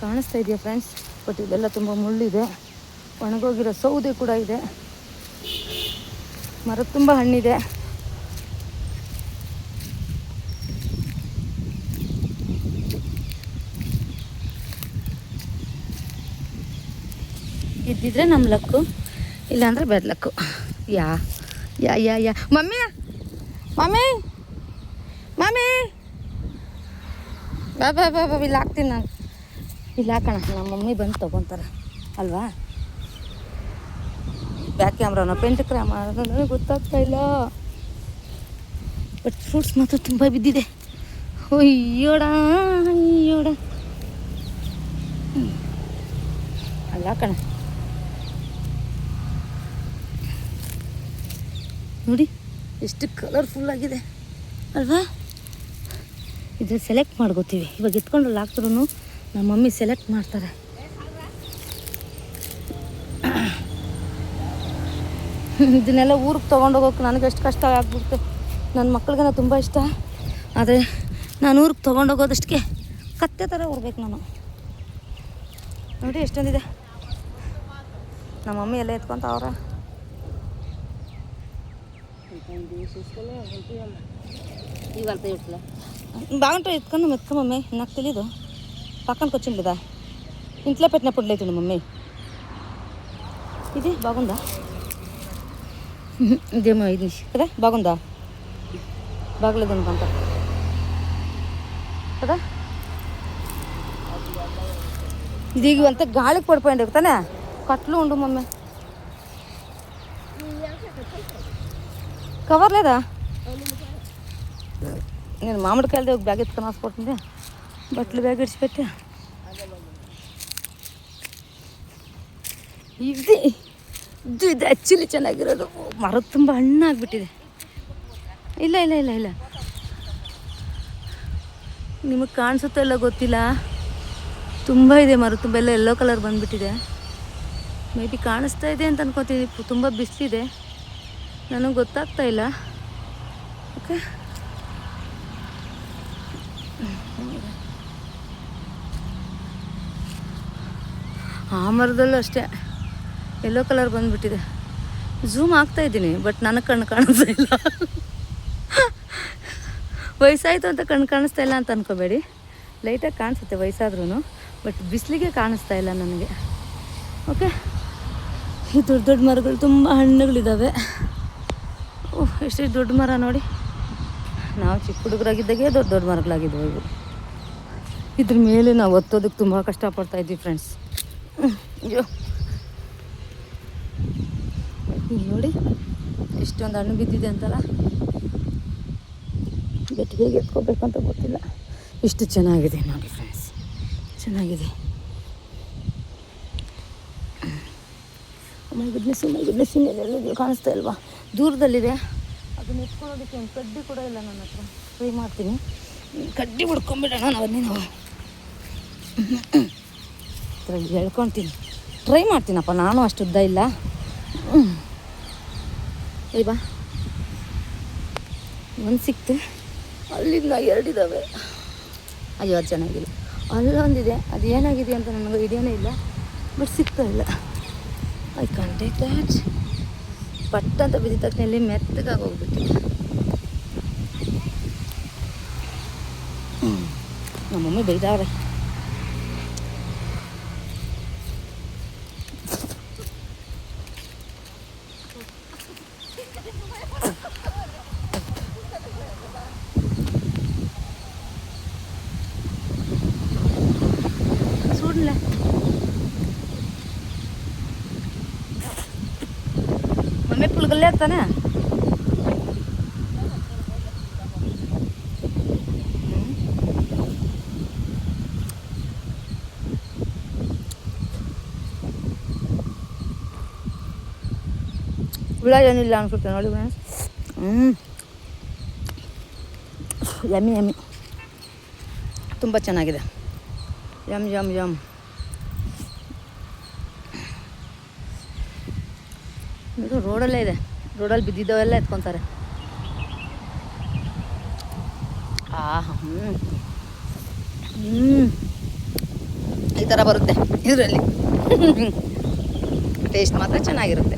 ಕಾಣಿಸ್ತಾ ಇದೆಯಾ friends? But ಇದೆಲ್ಲ ತುಂಬ ಮುಳ್ಳಿದೆ. ಒಣಗೋಗಿರೋ ಸೌದೆ ಕೂಡ ಇದೆ. ಮರ ತುಂಬ ಹಣ್ಣಿದೆ. ಇದ್ದಿದ್ರೆ ನಮ್ಮ ಲಕ್ಕು, ಇಲ್ಲಾಂದರೆ ಬೆಡ್ ಲಕ್ಕು. ಯಾ ಯಾ ಯಾ ಯಾ ಮಮ್ಮಿ ಮಮ್ಮಿ ಮಮ್ಮಿ ಬಾ ಬಾ ಬಾ ಬಾ ಇಲ್ಲಿ ಹಾಕ್ತೀನಿ ನಾನು. ಇಲ್ಲಿ ಹಾಕೋಣ, ನಮ್ಮ ಮಮ್ಮಿ ಬಂದು ತೊಗೊತಾರೆ ಅಲ್ವಾ? ಬ್ಯಾಕ್ ಕ್ಯಾಮ್ರಾನ ಪೆಂಟ್ ಕ್ಯಾಮ್ರಾ ನನಗೆ ಗೊತ್ತಾಗ್ತಾ ಇಲ್ಲ. ಬಟ್ ಫ್ರೂಟ್ಸ್ ಮಾತ್ರ ತುಂಬ ಬಿದ್ದಿದೆ. ಅಯ್ಯೋಡ ಅಯ್ಯೋಡ. ಅಲ್ಲ ಕಣ, ನೋಡಿ ಎಷ್ಟು ಕಲರ್ಫುಲ್ ಆಗಿದೆ ಅಲ್ವಾ? ಇದು ಸೆಲೆಕ್ಟ್ ಮಾಡ್ಕೋತೀವಿ. ಇವಾಗ ಎತ್ಕೊಂಡ್ರಲ್ಲಿ ಹಾಕ್ದ್ರೂ ನಮ್ಮ ಮಮ್ಮಿ ಸೆಲೆಕ್ಟ್ ಮಾಡ್ತಾರೆ. ಇದನ್ನೆಲ್ಲ ಊರಿಗೆ ತೊಗೊಂಡೋಗೋಕೆ ನನಗೆ ಎಷ್ಟು ಕಷ್ಟ ಆಗ್ಬಿಡುತ್ತೆ. ನನ್ನ ಮಕ್ಳಿಗೆ ತುಂಬ ಇಷ್ಟ, ಆದರೆ ನಾನು ಊರಿಗೆ ತೊಗೊಂಡೋಗೋದಷ್ಟಕ್ಕೆ ಕತ್ತೆ ಥರ ಹೋಗ್ಬೇಕು ನಾನು. ನೋಡಿ ಎಷ್ಟೊಂದಿದೆ. ನಮ್ಮ ಮಮ್ಮಿ ಎಲ್ಲ ಎತ್ಕೊಂತ ಅವ್ರ బాగుంటాయి ఎత్తుకొని మెత్తుక మమ్మీ నాకు తెలీదు పక్కనకి వచ్చింది కదా ఇంట్లో పెట్టినప్పుడు లేదు మమ్మీ ఇది బాగుందా ఇదేమో ఇది కదా బాగుందా బాగలేదు అనుకుంటా కదా ఇది అంతా గాలికి పడిపోయింది ತಾನೆ కట్లు ఉండు మమ్మీ కవర్ లేదా నేను మామిడికాయలది ఒక బ్యాగ్ ఎత్తుకొని వస్తుండే బట్టలు బ్యాగ్ ఇడిచిపెట్టా ಇದು ಇದು ಇದು ಆ್ಯಕ್ಚುಲಿ ಚೆನ್ನಾಗಿರೋದು ಮರ ತುಂಬ ಹಣ್ಣಾಗ್ಬಿಟ್ಟಿದೆ ಇಲ್ಲ ಇಲ್ಲ ಇಲ್ಲ ಇಲ್ಲ ನಿಮಗೆ ಕಾಣಿಸುತ್ತೋ ಇಲ್ಲ ಗೊತ್ತಿಲ್ಲ ತುಂಬ ಇದೆ ಮರ ತುಂಬ ಎಲ್ಲ ಯೆಲ್ಲೋ ಕಲರ್ ಬಂದುಬಿಟ್ಟಿದೆ ಮೇ ಬಿ ಕಾಣಿಸ್ತಾ ಇದೆ ಅಂತ ಅನ್ಕೋತೀನಿ ತುಂಬ ಬಿಸಿಲಿದೆ ನನಗೆ ಗೊತ್ತಾಗ್ತಾ ಇಲ್ಲ ಓಕೆ ಆ ಮರದಲ್ಲೂ ಅಷ್ಟೇ ಯೆಲ್ಲೋ ಕಲರ್ ಬಂದುಬಿಟ್ಟಿದೆ ಝೂಮ್ ಆಗ್ತಾಯಿದ್ದೀನಿ ಬಟ್ ನನಗೆ ಕಣ್ಣು ಕಾಣಿಸ್ತಾ ಇಲ್ಲ ವಯಸ್ಸಾಯಿತು ಅಂತ ಕಣ್ಣು ಕಾಣಿಸ್ತಾ ಇಲ್ಲ ಅಂತ ಅನ್ಕೋಬೇಡಿ ಲೈಟಾಗಿ ಕಾಣಿಸುತ್ತೆ ವಯಸ್ಸಾದ್ರೂ ಬಟ್ ಬಿಸಿಲಿಗೆ ಕಾಣಿಸ್ತಾ ಇಲ್ಲ ನನಗೆ ಓಕೆ ಈ ದೊಡ್ಡ ದೊಡ್ಡ ಮರಗಳು ತುಂಬ ಹಣ್ಣುಗಳಿದ್ದಾವೆ ಓಹ್ ಎಷ್ಟು ದೊಡ್ಡ ಮರ ನೋಡಿ ನಾವು ಚಿಕ್ಕ ಹುಡುಗರಾಗಿದ್ದಾಗೆ ದೊಡ್ಡ ದೊಡ್ಡ ಮರಗಳಾಗಿದ್ವು ಇವು ಇದ್ರ ಮೇಲೆ ನಾವು ಒತ್ತೋದಕ್ಕೆ ತುಂಬ ಕಷ್ಟಪಡ್ತಾಯಿದ್ವಿ ಫ್ರೆಂಡ್ಸ್ ಅಯ್ಯೋ ನೋಡಿ ಎಷ್ಟೊಂದು ಹಣ್ಣು ಬಿದ್ದಿದೆ ಅಂತಲ್ಲ ಗಟ್ಟಿಗೆ ಎತ್ಕೋಬೇಕಂತ ಗೊತ್ತಿಲ್ಲ ಇಷ್ಟು ಚೆನ್ನಾಗಿದೆ ನೋಡಿ ಫ್ರೆಂಡ್ಸ್ ಚೆನ್ನಾಗಿದೆ ಮೈ ಗುಡ್ನೆಸ್ ಇನ್ನೆಲ್ಲ ಕಾಣಿಸ್ತಾ ಇಲ್ವಾ ದೂರದಲ್ಲಿದೆ ಅದನ್ನ ಎತ್ಕೊಳ್ಳೋದಕ್ಕೆ ಒಂದು ಕಡ್ಡಿ ಕೂಡ ಇಲ್ಲ ನನ್ನ ಹತ್ರ ಟ್ರೈ ಮಾಡ್ತೀನಿ ಕಡ್ಡಿ ಹುಡ್ಕೊಂಬಿಡೋಣ ನಾವು ಹೇಳ್ಕೊತೀನಿ ಟ್ರೈ ಮಾಡ್ತೀನಪ್ಪ ನಾನು ಅಷ್ಟು ಉದ್ದ ಇಲ್ಲ ಬಾ ಒಂದು ಸಿಕ್ತು ಅಲ್ಲಿಂದ ಎರಡಿದ್ದಾವೆ ಅಯ್ಯೋ ಅದು ಚೆನ್ನಾಗಿಲ್ಲ ಅಲ್ಲೊಂದಿದೆ ಅದು ಏನಾಗಿದೆ ಅಂತ ನನಗೆ ಐಡಿಯಾನೇ ಇಲ್ಲ ಬಟ್ ಸಿಗ್ತಾ ಇಲ್ಲ ಐ ಕಾಂಟ್ ಟೇಕ್ ದ್ಯಾಟ್ ಪಟ್ಟ ಅಂತ ಬಿದ್ದ ತಕ್ಷಣ ಇಲ್ಲಿ ಮೆತ್ತಗಾಗಿ ಹೋಗ್ಬಿಟ್ಟಿದೆ ನಮ್ಮ ಮಮ್ಮಿ ಬೈದಾವ್ರೆ చూడలే మమ్మీ పులకలేస్తానే ಹುಳ ಏನಿಲ್ಲ ಅನ್ಸುತ್ತೆ ನೋಡಿ ಫ್ರೆಂಡ್ಸ್ ಯಮ್ಮಿ ಯಮ್ಮಿ ತುಂಬ ಚೆನ್ನಾಗಿದೆ ಯಮ್ ಯಮ್ ಯಮ್ ಇದು ರೋಡಲ್ಲೇ ಇದೆ ರೋಡಲ್ಲಿ ಬಿದ್ದಿದ್ದವೆಲ್ಲ ಎತ್ಕೊತಾರೆ ಈ ಥರ ಬರುತ್ತೆ ಇದರಲ್ಲಿ. ಟೇಸ್ಟ್ ಮಾತ್ರ ಚೆನ್ನಾಗಿರುತ್ತೆ.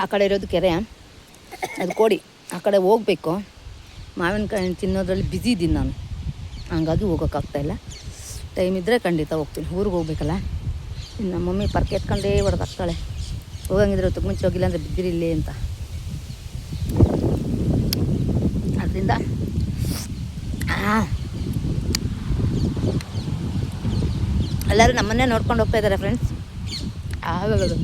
ಆ ಕಡೆ ಇರೋದು ಕೆರೆ, ಅದು ಕೋಡಿ. ಆ ಕಡೆ ಹೋಗ್ಬೇಕು. ಮಾವಿನಕಾಯಿ ತಿನ್ನೋದ್ರಲ್ಲಿ ಬ್ಯುಸಿ ಇದ್ದೀನಿ ನಾನು, ಹಂಗಾಗಿ ಹೋಗೋಕ್ಕಾಗ್ತಾಯಿಲ್ಲ. ಟೈಮ್ ಇದ್ದರೆ ಖಂಡಿತ ಹೋಗ್ತೀನಿ. ಊರಿಗೆ ಹೋಗ್ಬೇಕಲ್ಲ. ಇನ್ನು ನಮ್ಮ ಮಮ್ಮಿ ಪರ್ಕೆ ಎತ್ಕೊಂಡೇ ಹೊಡೆದಾಕ್ತಾಳೆ, ಹೋಗಂಗಿದ್ರೆ ಹೊತ್ತಿಗೆ ಮುಂಚೆ ಹೋಗಿಲ್ಲ ಅಂದರೆ ಬಿದ್ದಿರಿ ಇಲ್ಲಿ ಅಂತ. ಅದರಿಂದ ಎಲ್ಲರೂ ನಮ್ಮನ್ನೇ ನೋಡ್ಕೊಂಡು ಹೋಗ್ತಾ ಇದ್ದಾರೆ ಫ್ರೆಂಡ್ಸ್. ಆಗೋದು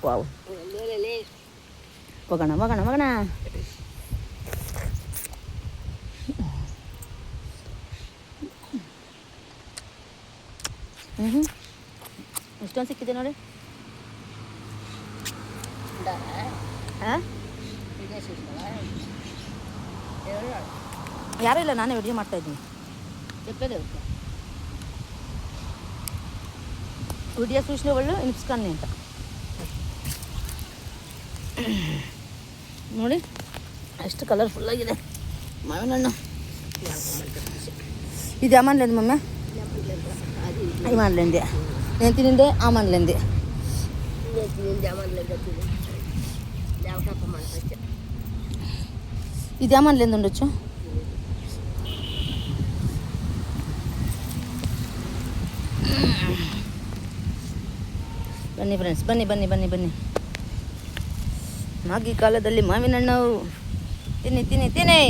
ವಾವ್, ಹೋಗೋಣ ಹೋಗೋಣ ಹೋಗೋಣ. ಎಷ್ಟೊಂದು ಸಿಕ್ಕಿದೆ ನೋಡಿ. ಹಾಂ, ಯಾರೂ ಇಲ್ಲ, ನಾನೇ ವಿಡಿಯೋ ಮಾಡ್ತಾಯಿದ್ದೀನಿ. ವಿಡಿಯೋ ಸೂಚನೆ ಒಳ್ಳೆ ಇನ್ಸ್ಕಾನ್ನಿ ಅಂತ ನೋಡಿ, ಎಷ್ಟು ಕಲರ್ಫುಲ್ಲಾಗಿದೆ ಮಾವಿನ ಹಣ್ಣು. ಇದು ಆಮನ್ಲೆಂದು ಮಮ್ಮಿ, ಈ ಮಾಡ್ಲೆಂದೆ నేను తినిందే ఆమన్లేంది. ఇది ఆమన్లేంది ఉండొచ్చు. ಬನ್ನಿ ಫ್ರೆಂಡ್ಸ್, ಬನ್ನಿ ಬನ್ನಿ ಬನ್ನಿ ಬನ್ನಿ. ಮಾಗಿ ಕಾಲದಲ್ಲಿ ಮಾವಿನ ಹಣ್ಣು ತಿನ್ನಿ ತಿನ್ನಿ ತಿನ್ನಿ.